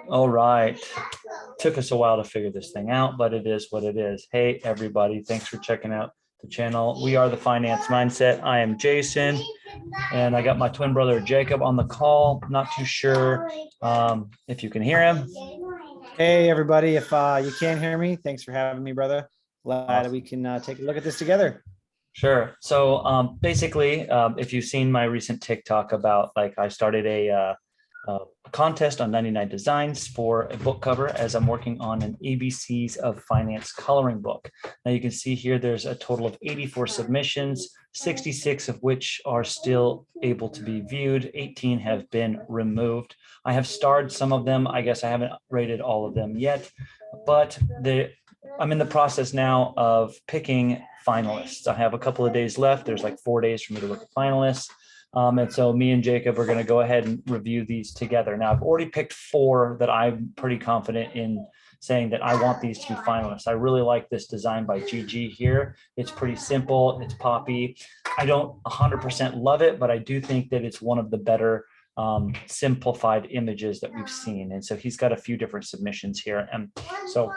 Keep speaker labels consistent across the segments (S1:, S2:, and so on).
S1: All right. Took us a while to figure this thing out, but it is what it is. Hey, everybody. Thanks for checking out the channel. We are the Finance Mindset. I am Jason, and I got my twin brother Jacob on the call. Not too sure if you can hear him.
S2: Hey, everybody. If you can't hear me, thanks for having me, brother. Glad we can take a look at this together.
S1: Sure. So basically, if you've seen my recent TikTok about I started a contest on 99 designs for a book cover as I'm working on an ABCs of Finance coloring book. Now you can see here there's a total of 84 submissions, 66 of which are still able to be viewed. 18 have been removed. I have starred some of them. I guess I haven't rated all of them yet, but I'm in the process now of picking finalists. I have a couple of days left. There's like 4 days for me to look at finalists. And so me and Jacob are going to go ahead and review these together. Now, I've already picked 4 that I'm pretty confident in saying that I want these to be finalists. I really like this design by GG here. It's pretty simple. It's poppy. I don't 100% love it, but I do think that it's one of the better simplified images that we've seen. And so he's got a few different submissions here. And so,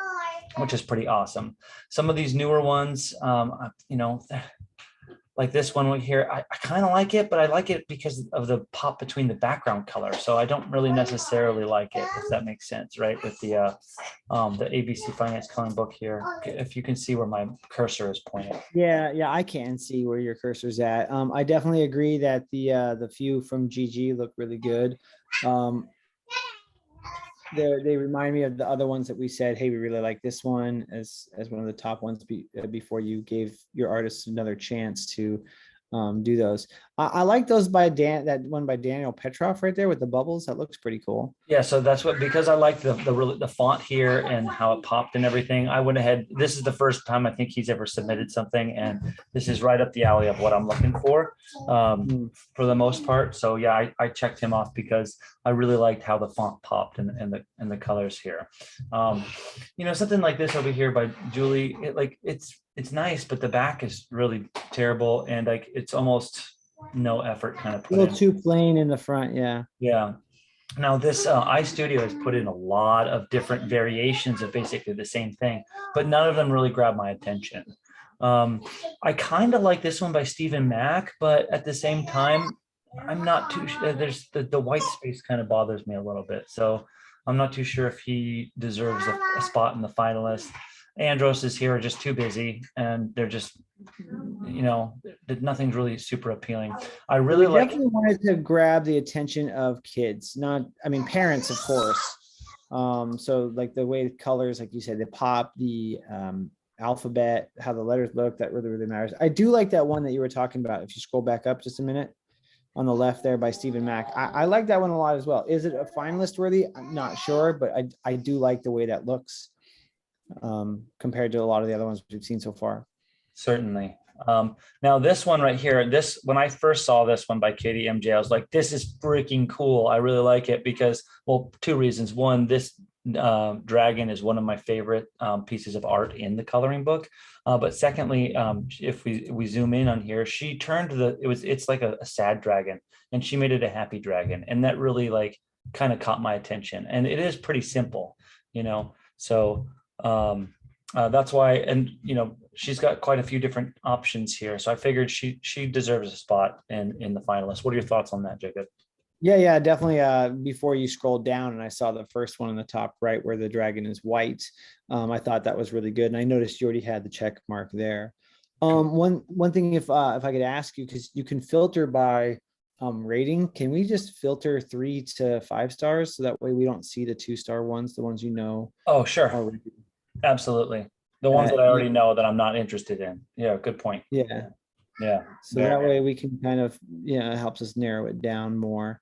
S1: which is pretty awesome. Some of these newer ones, like this one here, I kind of like it, but I like it because of the pop between the background color. So I don't really necessarily like it, if that makes sense, right? With the ABC Finance coloring book here, if you can see where my cursor is pointing.
S2: Yeah, I can see where your cursor's at. I definitely agree that the few from GG look really good. They remind me of the other ones that we said, hey, we really like this one as one of the top ones before you gave your artists another chance to do those. I like those by that one by Daniel Petrov right there with the bubbles. That looks pretty cool.
S1: Yeah, so that's because I like the font here and how it popped and everything. I went ahead. This is the first time I think he's ever submitted something, and this is right up the alley of what I'm looking for the most part. So yeah, I checked him off because I really liked how the font popped and the colors here. Something like this over here by Julie, it's nice, but the back is really terrible, and it's almost no effort kind of put
S2: a little
S1: in.
S2: Too plain in the front.
S1: Yeah. Now this iStudio has put in a lot of different variations of basically the same thing, but none of them really grabbed my attention. I kind of like this one by Stephen Mack, but at the same time, I'm not too sure. There's the white space kind of bothers me a little bit. So I'm not too sure if he deserves a spot in the finalist. Andros is here, just too busy, and they're just, nothing's really super appealing. I really
S2: definitely wanted to grab the attention of kids, parents, of course. So like the way the colors, like you said, the pop, the alphabet, how the letters look, that really matters. I do like that one that you were talking about. If you scroll back up just a minute, on the left there by Stephen Mack. I like that one a lot as well. Is it a finalist worthy? I'm not sure, but I do like the way that looks compared to a lot of the other ones we've seen so far.
S1: Certainly. Now this one right here, when I first saw this one by Katie MJ, I was like, this is freaking cool. I really like it because, well, 2 reasons. One, this dragon is one of my favorite pieces of art in the coloring book. But secondly, if we zoom in on here, she turned it's like a sad dragon, and she made it a happy dragon. And that really kind of caught my attention. And it is pretty simple, so that's why, and she's got quite a few different options here. So I figured she deserves a spot in the finalists. What are your thoughts on that, Jacob?
S2: Yeah, definitely. Before you scrolled down and I saw the first one in the top right where the dragon is white, I thought that was really good. And I noticed you already had the check mark there. One thing, if I could ask you, because you can filter by rating, can we just filter 3 to 5 stars so that way we don't see the 2-star ones, the ones
S1: Oh, sure. Absolutely. The ones that I already know that I'm not interested in. Yeah, good point.
S2: Yeah. So that way we can kind of, it helps us narrow it down more.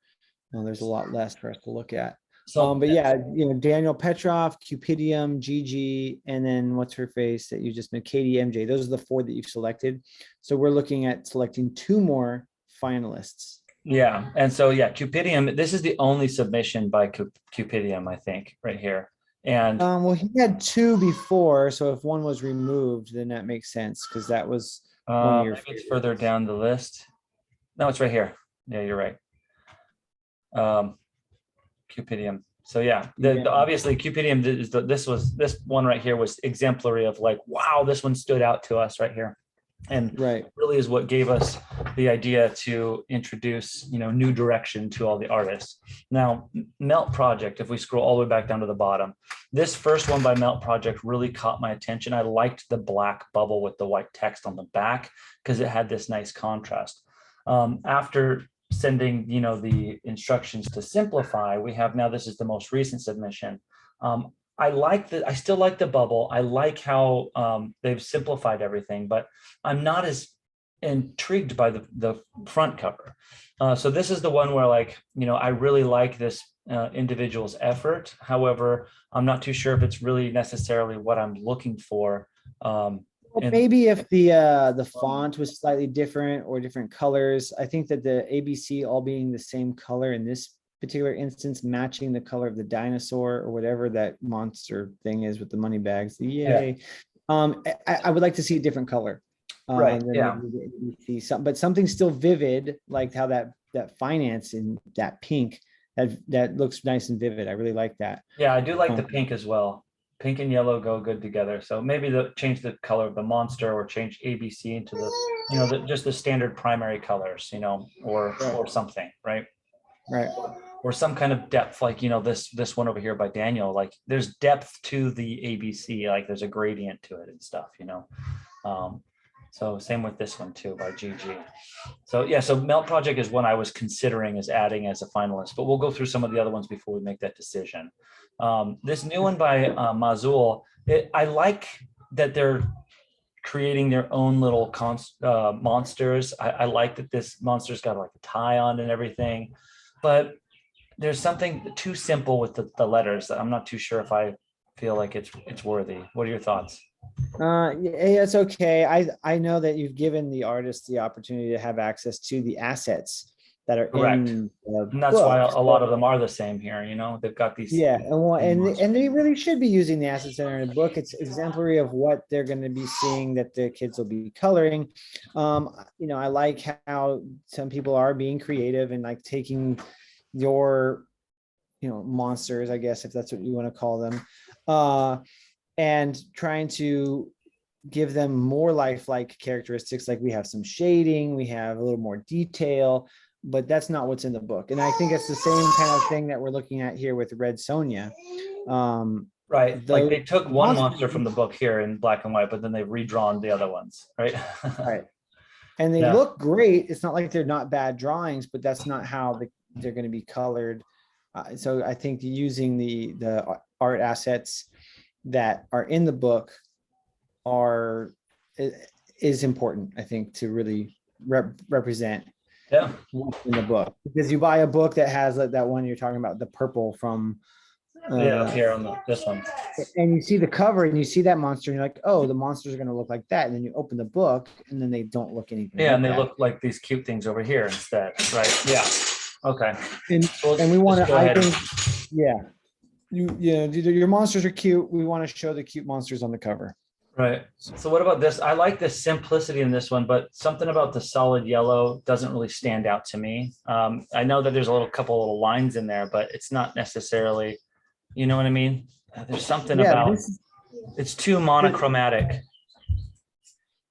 S2: There's a lot less for us to look at. So, but yeah, Daniel Petrov, Cupidium, GG, and then what's her face that you just made, Katie MJ. Those are the 4 that you've selected. So we're looking at selecting 2 more finalists.
S1: Yeah, and so yeah, Cupidium. This is the only submission by Cupidium, I think, right here. And
S2: well, he had 2 before, so if one was removed, then that makes sense because that was one of your
S1: maybe it's further down the list. No, it's right here. Yeah, you're right. Cupidium. So yeah,
S2: Yeah.
S1: obviously Cupidium is this one right here was exemplary of like, wow, this one stood out to us right here. And
S2: Right.
S1: really is what gave us the idea to introduce, new direction to all the artists. Now, Melt Project, if we scroll all the way back down to the bottom, this first one by Melt Project really caught my attention. I liked the black bubble with the white text on the back because it had this nice contrast. After sending, the instructions to simplify, we have now, this is the most recent submission. I still like the bubble. I like how they've simplified everything, but I'm not as intrigued by the front cover. So this is the one where I really like this individual's effort. However, I'm not too sure if it's really necessarily what I'm looking for.
S2: Well, maybe if the font was slightly different or different colors. I think that the ABC all being the same color in this particular instance, matching the color of the dinosaur or whatever that monster thing is with the money bags. Yay. Yeah. I would like to see a different color.
S1: Right. Yeah.
S2: See but something still vivid, like how that finance in that pink, that looks nice and vivid. I really like that.
S1: Yeah, I do like the pink as well. Pink and yellow go good together. So maybe change the color of the monster, or change ABC into the, just the standard primary colors, or something, right?
S2: Right.
S1: Or some kind of depth, like, this one over here by Daniel, like there's depth to the ABC, like there's a gradient to it and stuff, so same with this one too by GG. So yeah, so Melt Project is one I was considering as adding as a finalist, but we'll go through some of the other ones before we make that decision. This new one by Mazul, I like that they're creating their own little monsters. I like that this monster's got like a tie on and everything, but there's something too simple with the letters that I'm not too sure if I feel like it's worthy. What are your thoughts?
S2: Yeah, it's okay. I know that you've given the artist the opportunity to have access to the assets that are
S1: Correct.
S2: in the
S1: And that's
S2: book.
S1: why a lot of them are the same here. They've got these.
S2: Yeah, and they really should be using the assets that are in the book. It's exemplary of what they're going to be seeing that the kids will be coloring. I like how some people are being creative and like taking your, monsters, I guess, if that's what you want to call them, and trying to give them more lifelike characteristics. Like we have some shading, we have a little more detail, but that's not what's in the book. And I think it's the same kind of thing that we're looking at here with Red Sonja.
S1: Right. Like they took one monster from the book here in black and white, but then they've redrawn the other ones, right?
S2: Right. And they look great. It's not like they're not bad drawings, but that's not how they're going to be colored. So I think using the art assets that are in the book is important, I think, to really represent what's in the book. Because you buy a book that has like that one you're talking about, the purple from
S1: here on this one,
S2: and you see the cover and you see that monster and you're like, oh, the monsters are going to look like that, and then you open the book and then they don't look anything
S1: and they look like these cute things over here instead, right? Yeah. Okay.
S2: And we want to, I think, your monsters are cute. We want to show the cute monsters on the cover.
S1: Right. So what about this? I like the simplicity in this one, but something about the solid yellow doesn't really stand out to me. I know that there's a couple little lines in there, but it's not necessarily, you know what I mean? There's something about it's too monochromatic.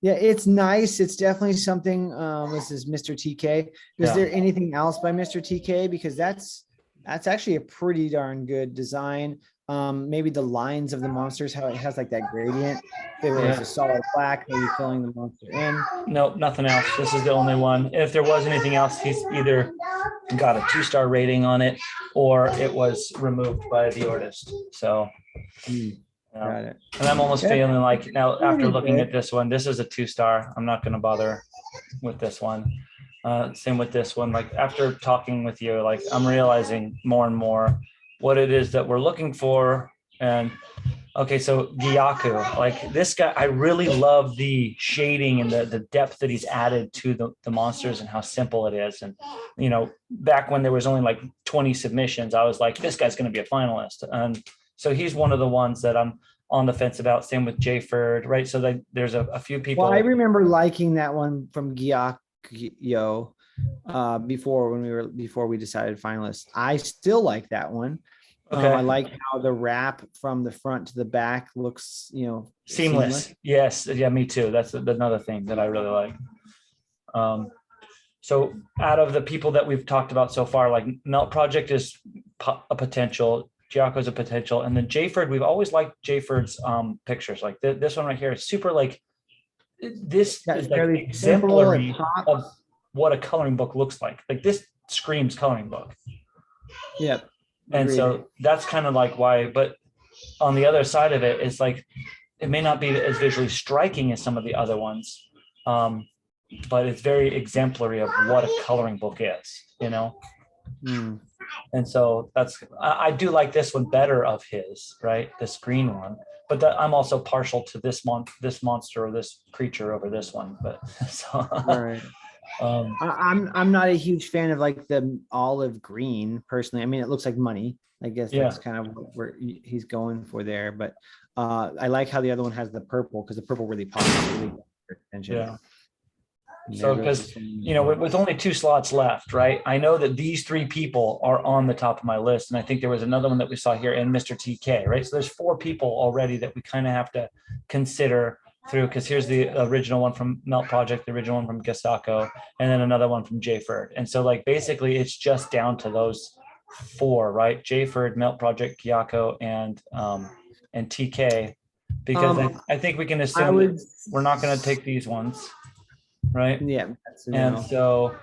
S2: Yeah, it's nice. It's definitely something. This is Mr. TK. Is there anything else by Mr. TK? Because that's actually a pretty darn good design. Maybe the lines of the monsters, how it has like that gradient. If it was a solid black, maybe filling the monster in.
S1: Nope, nothing else. This is the only one. If there was anything else, he's either got a 2-star rating on it or it was removed by the artist. So
S2: got it.
S1: And I'm almost feeling like now, after looking at this one, this is a 2-star. I'm not going to bother with this one. Same with this one. Like after talking with you, like I'm realizing more and more what it is that we're looking for. And okay, so Gyaku, like this guy, I really love the shading and the depth that he's added to the monsters and how simple it is. And, back when there was only like 20 submissions, I was like, this guy's going to be a finalist. And so he's one of the ones that I'm on the fence about. Same with Jayford, right? So there's a few people.
S2: Well, I remember liking that one from Gyaku. before we decided finalists. I still like that one.
S1: Okay.
S2: I like how the wrap from the front to the back looks,
S1: Seamless. Yes. Yeah, me too. That's another thing that I really like. So out of the people that we've talked about so far, like Melt Project is a potential, Giaco's a potential, and then Jayford, we've always liked Jayford's pictures. Like this one right here is super like, this
S2: Yeah,
S1: is
S2: it's
S1: like
S2: fairly
S1: exemplary
S2: simple, it
S1: of
S2: pops.
S1: what a coloring book looks like. Like this screams coloring book.
S2: Yep.
S1: And
S2: Agreed.
S1: so that's kind of like why, but on the other side of it, it's like, it may not be as visually striking as some of the other ones, but it's very exemplary of what a coloring book is,
S2: Mm.
S1: And so I do like this one better of his, right? This green one, but I'm also partial to this monster or this creature over this one. But so,
S2: Right. I'm not a huge fan of like the olive green personally. I mean, it looks like money. I guess
S1: Yeah.
S2: that's kind of what he's going for there. But I like how the other one has the purple, because the purple really pops. Really attention.
S1: Yeah.
S2: And
S1: So
S2: there goes
S1: because
S2: the
S1: with only 2 slots left, right? I know that these 3 people are on the top of my list, and I think there was another one that we saw here, and Mr. TK, right? So there's 4 people already that we kind of have to consider through, because here's the original one from Melt Project, the original one from Gasako, and then another one from Jayford. And so like basically it's just down to those 4, right? Jayford, Melt Project, Gyako, and TK, because I think we can assume that we're not going to take these ones, right?
S2: Yeah, that's
S1: And so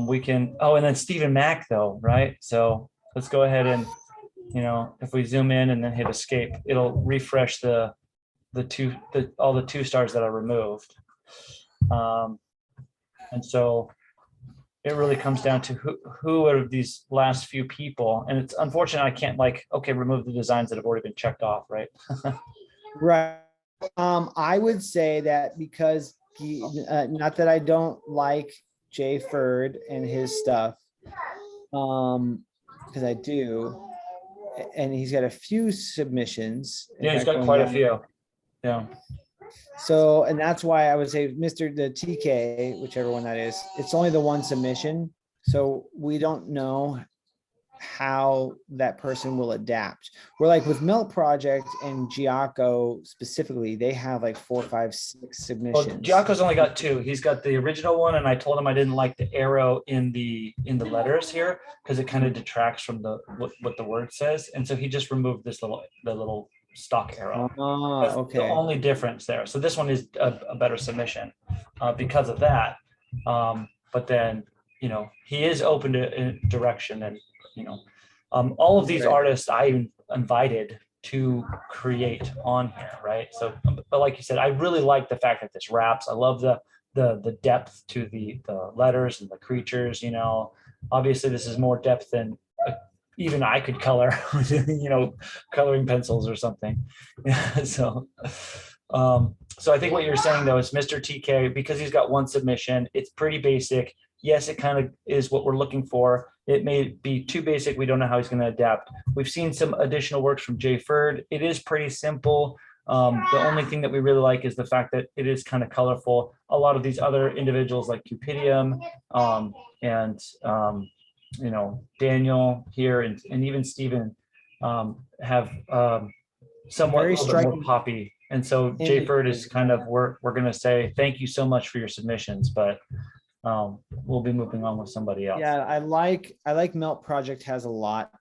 S1: we can, and then Stephen Mack though, right? So let's go ahead and, if we zoom in and then hit escape, it'll refresh all the 2 stars that are removed. And so it really comes down to who are these last few people. And it's unfortunate I can't remove the designs that have already been checked off, right?
S2: Right. I would say that because not that I don't like Jayford and his stuff, because I do, and he's got a few submissions.
S1: Yeah, he's got quite a few. Yeah.
S2: So, and that's why I would say the TK, whichever one that is, it's only the one submission. So we don't know how that person will adapt. We're like with Melt Project and Giaco specifically, they have like 4, 5, 6 submissions.
S1: Well, Giaco's only got 2. He's got the original one, and I told him I didn't like the arrow in the letters here because it kind of detracts from what the word says, and so he just removed the little stock arrow. That's
S2: Okay.
S1: the only difference there. So this one is a better submission because of that. But then he is open to direction, and all of these artists I invited to create on here, right? So, but like you said, I really like the fact that this wraps. I love the depth to the letters and the creatures. Obviously this is more depth than even I could color, coloring pencils or something. So I think what you're saying though is Mr. TK, because he's got 1 submission, it's pretty basic. Yes, it kind of is what we're looking for. It may be too basic. We don't know how he's going to adapt. We've seen some additional works from Jayford. It is pretty simple. The only thing that we really like is the fact that it is kind of colorful. A lot of these other individuals like Cupidium and Daniel here and even Stephen have somewhat a little bit more poppy. And so Jayford is kind of, we're going to say, thank you so much for your submissions, but we'll be moving on with somebody else.
S2: Yeah, I like Melt Project has a lot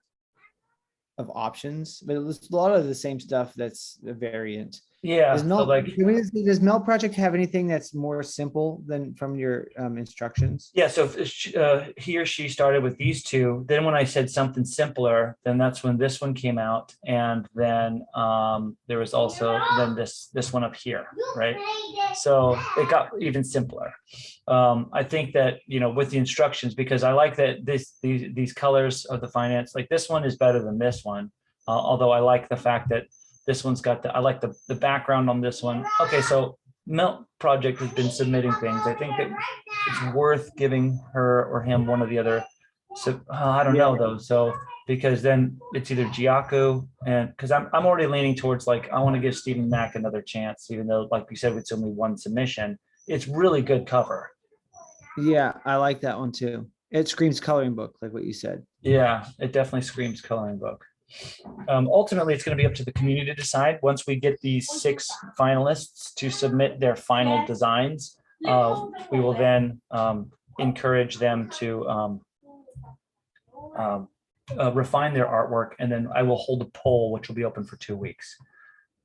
S2: of options, but it's a lot of the same stuff that's a variant.
S1: Yeah.
S2: Does Melt Project have anything that's more simple than from your instructions?
S1: Yeah. So if he or she started with these 2, then when I said something simpler, then that's when this one came out. And then there was also then this one up here, right? So it got even simpler. I think that, with the instructions, because I like that these colors of the finance, like this one is better than this one. Although I like the fact that this one's got I like the background on this one. Okay, so Melt Project has been submitting things. I think that it's worth giving her or him one of the other. So I don't know though. So because then it's either Giaco and because I'm already leaning towards I want to give Stephen Mack another chance, even though like we said, it's only 1 submission. It's really good cover.
S2: Yeah, I like that one too. It screams coloring book, like what you said.
S1: Yeah, it definitely screams coloring book. Ultimately, it's going to be up to the community to decide. Once we get these 6 finalists to submit their final designs, we will then encourage them to um, refine their artwork, and then I will hold a poll, which will be open for 2 weeks.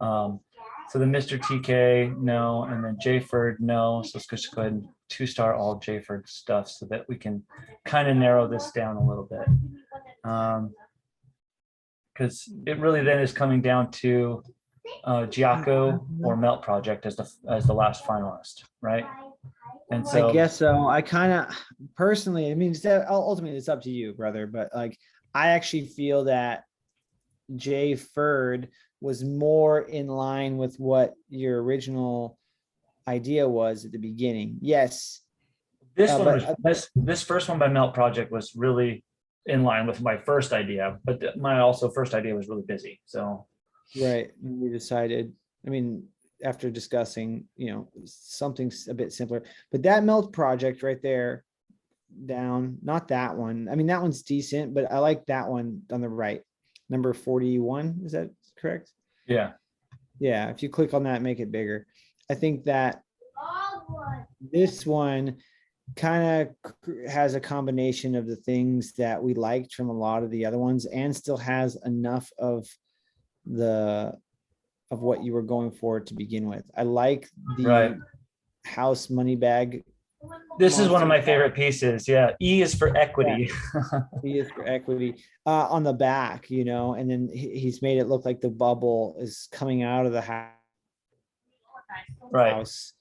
S1: So the Mr. TK, no, and then Jayford, no. So let's just go ahead and 2-star all Jayford stuff so that we can kind of narrow this down a little bit. Because it really then is coming down to Giaco or Melt Project as the last finalist, right? And so
S2: I guess so. I kind of personally, I mean, ultimately it's up to you, brother. But like, I actually feel that Jay Ferd was more in line with what your original idea was at the beginning. Yes.
S1: this one was this first one by Melt Project was really in line with my first idea, but my also first idea was really busy. So
S2: right. We decided, I mean, after discussing, something a bit simpler, but that Melt Project right there down, not that one. I mean, that one's decent, but I like that one on the right. Number 41, is that correct?
S1: yeah.
S2: Yeah, if you click on that, make it bigger. I think that this one kind of has a combination of the things that we liked from a lot of the other ones and still has enough of what you were going for to begin with. I like the
S1: Right.
S2: house money bag.
S1: This is one of my favorite pieces. Yeah. E is for equity.
S2: He is for equity on the back, and then he's made it look like the bubble is coming out of the
S1: Right.
S2: house,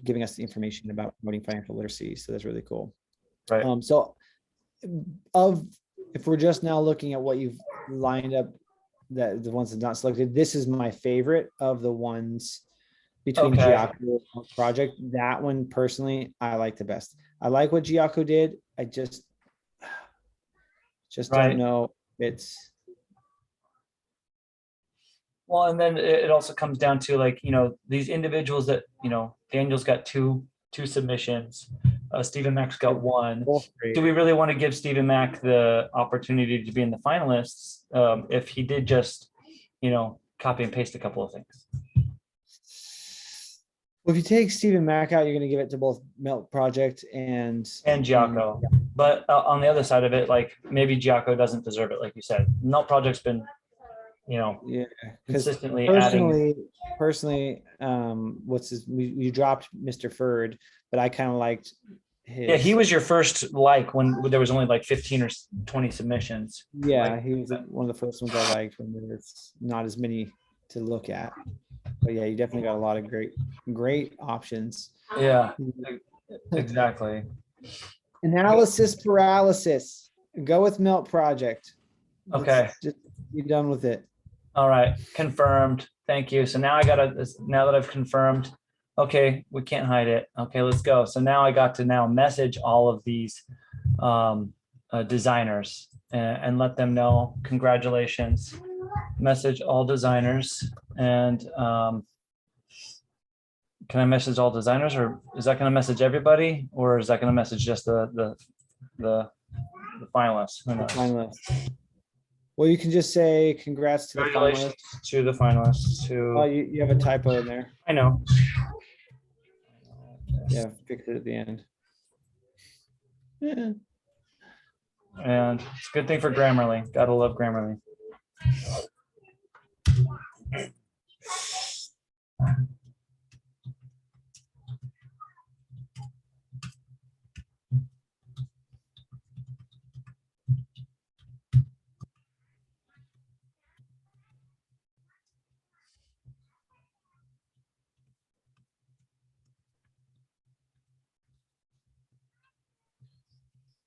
S2: giving us the information about promoting financial literacy. So that's really cool.
S1: Right.
S2: So if we're just now looking at what you've lined up, that the ones that not selected, this is my favorite of the ones between Giaco and Project. That one personally, I like the best. I like what Giaco did. I just
S1: Right.
S2: don't know. It's
S1: well, and then it also comes down to like, these individuals that, Daniel's got two submissions. Stephen Mack's got one. Do we really want to give Stephen Mack the opportunity to be in the finalists if he did just, copy and paste a couple of things?
S2: Well, if you take Stephen Mack out, you're going to give it to both Melt Project and
S1: Giaco. But on the other side of it, like maybe Giaco doesn't deserve it, like you said. Melt Project's been,
S2: yeah,
S1: consistently
S2: personally, you dropped Mr. Ferd, but I kind of liked his.
S1: Yeah, he was your first when there was only like 15 or 20 submissions.
S2: Yeah, he was one of the first ones I liked when there's not as many to look at. But yeah, you definitely got a lot of great options.
S1: Yeah, exactly.
S2: Analysis paralysis. Go with Melt Project.
S1: Okay.
S2: Just be done with it.
S1: All right, confirmed. Thank you. So now now that I've confirmed, okay, we can't hide it. Okay, let's go. So now I got to message all of these designers and let them know, congratulations. Message all designers. And can I message all designers, or is that going to message everybody, or is that going to message just the finalists? Who knows?
S2: Finalists. Well, you can just say congrats to the finalists.
S1: To the finalists.
S2: Oh, you have a typo in there.
S1: I know.
S2: Yeah, fix it at the end. Yeah.
S1: And it's a good thing for Grammarly. Gotta love Grammarly.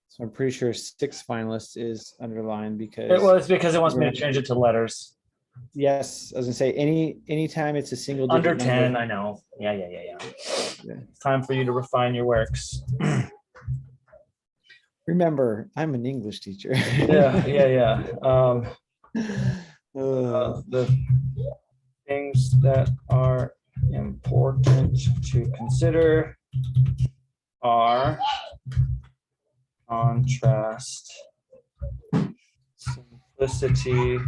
S2: So I'm pretty sure 6 finalists is underlined because
S1: it's because it wants me to change it to letters.
S2: Yes, I was gonna say anytime it's a single digit
S1: Under 10,
S2: number.
S1: I know. Yeah. It's time for you to refine your works.
S2: Remember, I'm an English teacher.
S1: Yeah. The things that are important to consider are contrast, simplicity,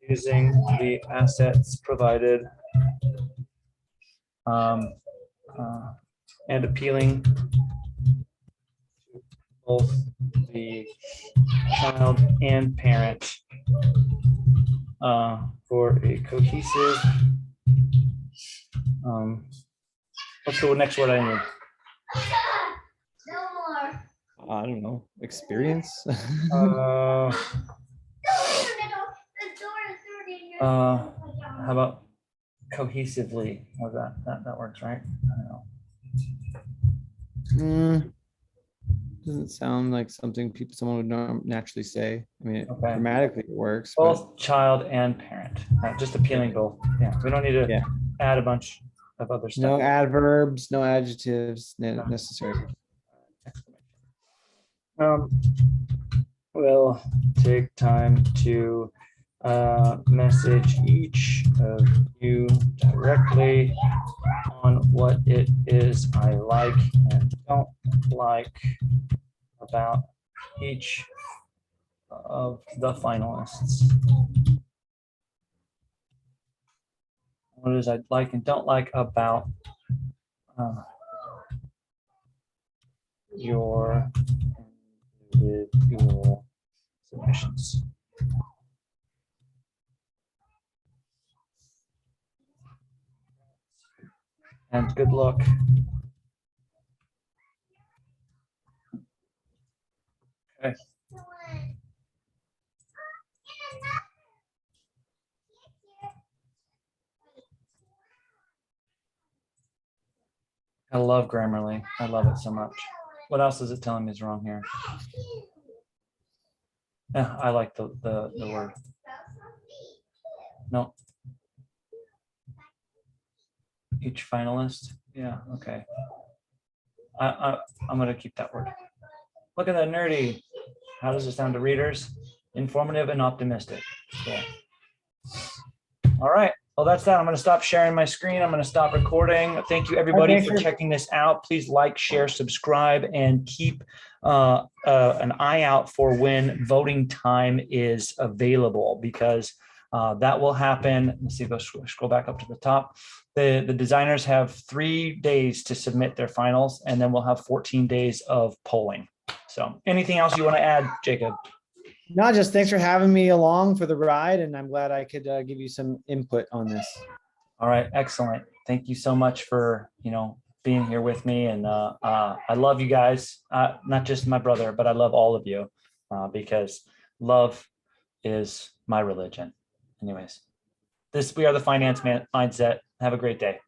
S1: using the assets provided, um, and appealing to both the child and parent for a cohesive, what's the next word I need?
S2: I don't know, experience.
S1: How about cohesively? Well, that works, right? I don't know.
S2: Doesn't sound like something someone would naturally say. I mean,
S1: Okay.
S2: grammatically it works, but
S1: Both child and parent, just appealing both. Yeah, we don't need to
S2: yeah,
S1: add a bunch of other
S2: no
S1: stuff.
S2: adverbs, no adjectives necessary.
S1: We'll take time to message each of you directly on what it is I like and don't like about each of the finalists. What is I like and don't like about your individual submissions. And good luck. Okay. I love Grammarly. I love it so much. What else is it telling me is wrong here? Yeah, I like the word. No. Each finalist. Yeah, okay. I'm gonna keep that word. Look at that nerdy. How does it sound to readers? Informative and optimistic. Cool. All right. Well, that's that. I'm going to stop sharing my screen. I'm going to stop recording. Thank you, everybody, for checking this out. Please like, share, subscribe, and keep an eye out for when voting time is available, because that will happen. Let's see if I scroll back up to the top. The designers have 3 days to submit their finals, and then we'll have 14 days of polling. So anything else you want to add, Jacob?
S2: No, just thanks for having me along for the ride, and I'm glad I could give you some input on this.
S1: All right, excellent. Thank you so much for being here with me, and I love you guys. Not just my brother, but I love all of you because love is my religion. Anyways, we are the Finance Mindset. Have a great day.